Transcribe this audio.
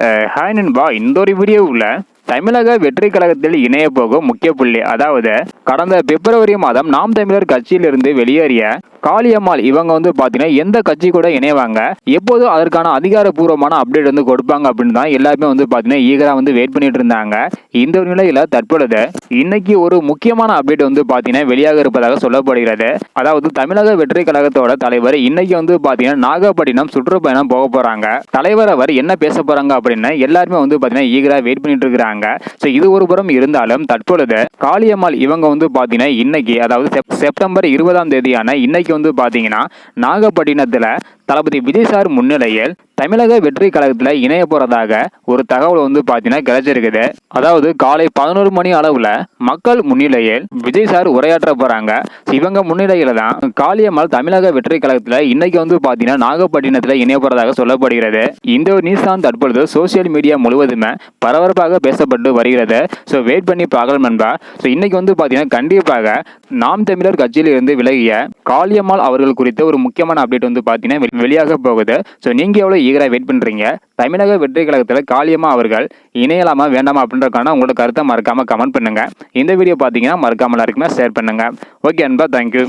Hi நண்பா, இந்த ஒரு வீடியோவில் தமிழக வெற்றி கழகத்தில் இணைய போகும் முக்கிய புள்ளி, அதாவது கடந்த பிப்ரவரி மாதம் நாம் தமிழர் கட்சியிலிருந்து வெளியேறிய காளியம்மாள் இவங்க பார்த்தீங்கன்னா எந்த கட்சி கூட இணைவாங்க, எப்போது அதற்கான அதிகாரப்பூர்வமான அப்டேட் கொடுப்பாங்க அப்படின்னு தான் எல்லாருமே பார்த்தீங்கன்னா ஈகரா வெயிட் பண்ணிட்டு இருந்தாங்க. இந்த ஒரு நிலையில தற்பொழுது இன்னைக்கு ஒரு முக்கியமான அப்டேட் பார்த்தீங்கன்னா வெளியாக இருப்பதாக சொல்லப்படுகிறது. அதாவது தமிழக வெற்றி கழகத்தோட தலைவர் இன்னைக்கு பார்த்தீங்கன்னா நாகப்பட்டினம் சுற்றுப்பயணம் போக போறாங்க. தலைவர் அவர் என்ன பேச போறாங்க அப்படின்னு எல்லாருமே பார்த்தீங்கன்னா ஈகரா வெயிட் பண்ணிட்டு இருக்கிறாங்க. இது ஒரு புறம் இருந்தாலும் தற்பொழுது காளியம்மாள் இவங்க பார்த்தீங்கன்னா இன்னைக்கு, அதாவது செப்டம்பர் 20ஆம் தேதியான இன்னைக்கு பாத்தீங்கன்னா நாகப்பட்டினத்துல தளபதி விஜய் சார் முன்னிலையில் தமிழக வெற்றி கழகத்தில் இணைய போறதாக ஒரு தகவல் பாத்தீங்கன்னா கிடைச்சிருக்குது. அதாவது காலை 11 மணி அளவுல மக்கள் முன்னிலையில் விஜய் சார் உரையாற்ற போறாங்க. இவங்க முன்னிலையில தான் காளியம்மாள் தமிழக வெற்றி கழகத்தில் இன்னைக்கு பாத்தீங்கன்னா நாகப்பட்டினத்துல இணைய போறதாக சொல்லப்படுகிறது. இந்த நியூஸ் தான் தற்பொழுது சோசியல் மீடியா முழுவதுமே பரபரப்பாக பேசப்பட்டு வருகிறது. வெயிட் பண்ணி பார்க்கலாம் நண்பா. இன்னைக்கு பாத்தீங்கன்னா கண்டிப்பாக நாம் தமிழர் கட்சியில் இருந்து விலகிய காளியம்மாள் அவர்கள் குறித்த ஒரு முக்கியமான அப்டேட் பாத்தீங்கன்னா வெளியாக போகுது. நீங்க எவ்வளவு ஈகரா வெயிட் பண்றீங்க? தமிழக வெற்றி கழகத்தில் காளியம்மா அவர்கள் இணையலாமா வேண்டாமா அப்படின்றக்கான உங்களோட கருத்தை மறக்காம கமெண்ட் பண்ணுங்க. இந்த வீடியோ பாத்தீங்கன்னா மறக்காம எல்லாருக்குமே ஷேர் பண்ணுங்க. ஓகே அன்பா, தேங்க்யூ.